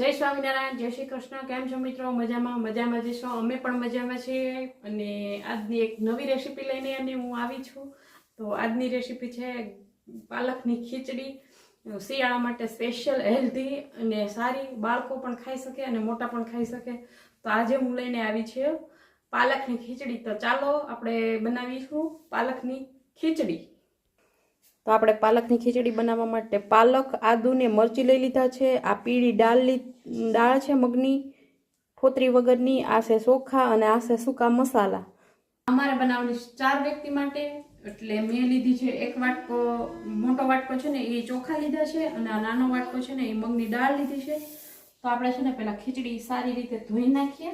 જય સ્વામિનારાયણ, જય શ્રી કૃષ્ણ। કેમ છો મિત્રો? મજામાં જશો? અમે પણ મજામાં છીએ અને આજની એક નવી રેસીપી લઈને અને હું આવી છું। તો આજની રેસીપી છે પાલકની ખીચડી। શિયાળા માટે સ્પેશિયલ હેલ્ધી અને સારી, બાળકો પણ ખાઈ શકે અને મોટા પણ ખાઈ શકે। તો આજે હું લઈને આવી છું પાલકની ખીચડી। તો ચાલો આપણે બનાવીશું પાલકની ખીચડી। તો આપણે પાલકની ખીચડી બનાવવા માટે પાલક, આદુ ને મરચી લઈ લીધા છે। આ પીળી દાળ છે મગની, ફોતરી વગરની। આ છે ચોખા અને આ છે સૂકા મસાલા। અમારે બનાવવાની 4 વ્યક્તિ માટે, એટલે મેં લીધી છે એક વાટકો, મોટો વાટકો છે ને એ ચોખા લીધા છે અને આ નાનો વાટકો છે ને એ મગની દાળ લીધી છે। તો આપણે છે ને પહેલા ખીચડી સારી રીતે ધોઈ નાખીએ।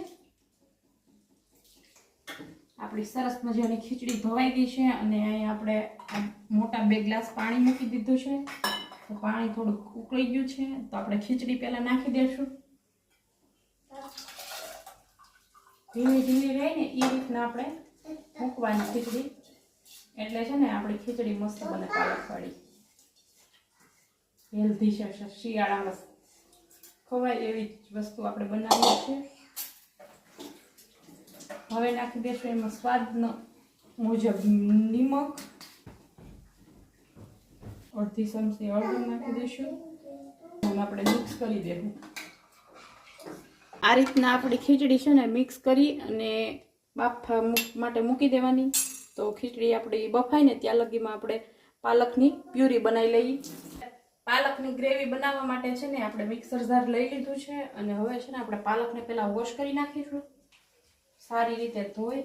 આપણી સરસ મજાની ખીચડી ધોવાઈ ગઈ છે અને અહીં આપણે મોટા 2 ગ્લાસ પાણી મૂકી દીધું છે। તો પાણી થોડું ઉકળી ગયું છે તો આપણે ખીચડી પહેલા નાખી દઈશું। ધીમી ધીમી રહી ને એ રીતના આપણે મૂકવાની ખીચડી, એટલે છે ને આપણી ખીચડી મસ્ત બને, પાલકવાળી, હેલ્ધી છે, શિયાળામાં ખવાય એવી વસ્તુ આપણે બનાવીએ છીએ। હવે નાખી દઈશું એમાં સ્વાદ મુજબ નિમક, અડધી ચમચી હળદર નાખી દઈશું અને આપણે મિક્સ કરી દેવું। આ રીતના આપણી ખીચડી છે ને મિક્સ કરી અને બાફા માટે મૂકી દેવાની। તો ખીચડી આપણી બફાય ને ત્યાં લગીમાં આપણે પાલકની પ્યુરી બનાવી લઈએ। પાલકની ગ્રેવી બનાવવા માટે છે ને આપણે મિક્સર જાર લઈ લીધું છે અને હવે છે ને આપણે પાલકને પહેલા વોશ કરી નાખીશું, સારી રીતે ધોઈ।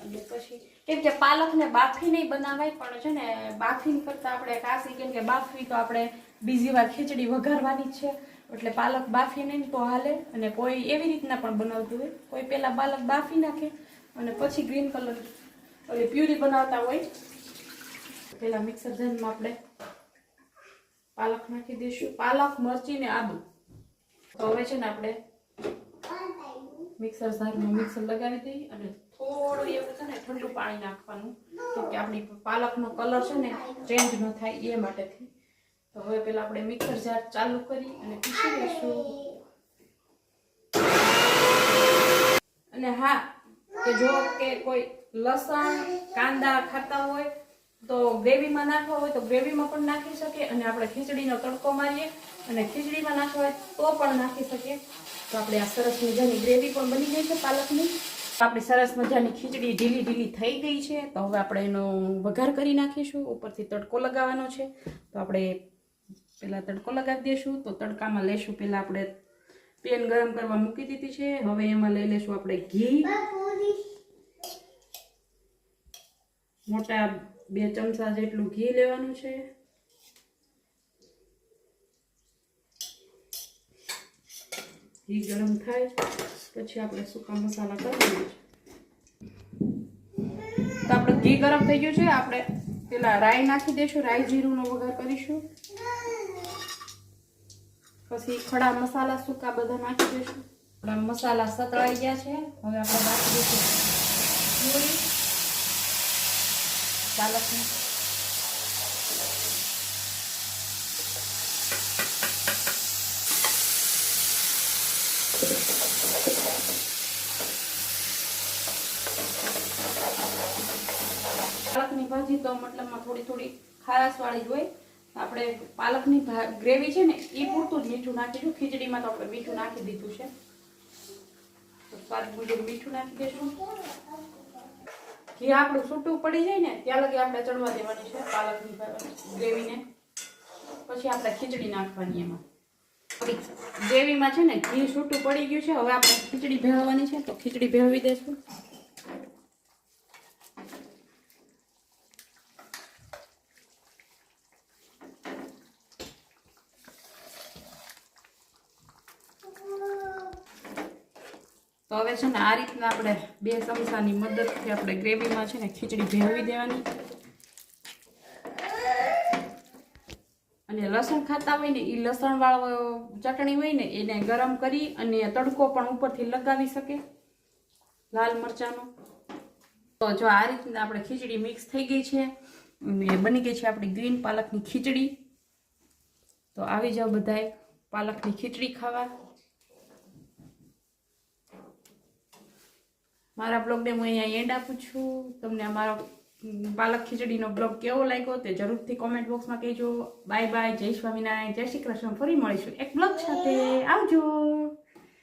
અને પછી કેમ કે પાલકને બાફી નહીં બનાવાય, પણ છે ને બાફી કરતા આપણે કાશી, કેમ કે બાફવી તો આપણે બીજી વાર ખીચડી વઘારવાની જ છે, એટલે પાલક બાફી નહીં તો હાલે। અને કોઈ એવી રીતના પણ બનાવતું હોય, કોઈ પહેલા પાલક બાફી નાખે અને પછી ગ્રીન કલર ઓલી પ્યુરી બનાવતા હોય। પહેલા મિક્સર જારમાં આપણે પાલક નાખી દઈશું, પાલક, મરચી ને આદુ। તો હવે છે ને આપણે મિક્સર જારમાં મિક્સર લગાવી દઈએ અને થોડું એવું છે ને ઠંડુ પાણી નાખવાનું, કેમ કે આપણી પાલકનો કલર છે ને ચેન્જ ન થાય એ માટેથી। તો હવે પેલા આપણે મિક્સર જાર ચાલુ કરી અને પીસી લઈશું। અને હા, કે જો કે કોઈ લસણ, કાંદા ખાતા હોય તો ગ્રેવીમાં નાખવા હોય તો ગ્રેવીમાં પણ નાખી શકે, અને આપણે ખીચડીનો તડકો મારીએ અને ખીચડીમાં નાખવા હોય તો પણ નાખી શકીએ। તો આપણે આ સરસ મજાની ગ્રેવી પણ બની ગઈ છે પાલકની। આપણી સરસ મજાની ખીચડી ઢીલી ઢીલી થઈ ગઈ છે। તો હવે આપણે એનો વઘાર કરી નાખીશું, ઉપરથી તડકો લગાવવાનો છે। તો આપણે પહેલા તડકો લગાવી દઈશું। તો તડકામાં લઈશું, પહેલા આપણે પેન ગરમ કરવા મૂકી દીધી છે, હવે એમાં લઈ લઈશું આપણે ઘી, મોટા 2 ચમચા જેટલું ઘી લેવાનું છે। ઘી ગરમ થાય પછી આપણે સૂકા મસાલા કરવાના છે। તો આપણે ઘી ગરમ થઈ ગયું છે, આપણે પેલા રાઈ નાખી દઈશું, રાઈ જીરુંનો વઘાર કરીશું। પછી ખડા મસાલા સૂકા બધા નાખી દઈશું। આપણા મસાલા સતળાઈ ગયા છે, હવે આપણે નાખી દઈશું પ્યુરી પાલકની। પાલકની ભાજી તો મતલબમાં થોડી થોડી ખારાશ વાળી જ હોય। આપણે પાલકની ગ્રેવી છે ને એ પૂરતું જ મીઠું નાખીશું, ખીચડીમાં તો આપણે મીઠું નાખી દીધું છે। તો સ્વાદ મુજબ મીઠું નાખી દઈશું। ઘી આપણું છૂટું પડી જાય ને ત્યાં લગી આપણે ચડવા દેવાની છે પાલકની ગ્રેવીને, પછી આપણે ખીચડી નાખવાની એમાં। ગ્રેવીમાં છે ને ઘી છૂટું પડી ગયું છે, હવે આપણે ખીચડી ભેળવવાની છે, તો ખીચડી ભેળવી દઈશું। તો હવે છે ને આ રીતના આપણે 2 ચમચાની મદદથી આપણે ગ્રેવીમાં છે ને ખીચડી ભેળવી દેવાની। અને લસણ ખાતા હોય ને એ લસણ વાળો ચટણી હોય ને એને ગરમ કરી અને તડકો પણ ઉપરથી લગાવી શકે લાલ મરચાંનો। તો જો આ રીતના આપણે ખીચડી મિક્સ થઈ ગઈ છે અને બની ગઈ છે આપણી ગ્રીન પાલકની ખીચડી। તો આવી જાવ બધાય પાલકની ખીચડી ખાવા. મારા બ્લોગને હું અહીંયા એન્ડ આપું છું. તમને અમારો પાલક ખીચડીનો બ્લોગ કેવો લાગ્યો તે જરૂરથી કોમેન્ટ બોક્સમાં કહેજો. બાય બાય, જય સ્વામિનારાયણ, જય શ્રી કૃષ્ણ. ફરી મળીશું એક બ્લોગ સાથે. આવજો.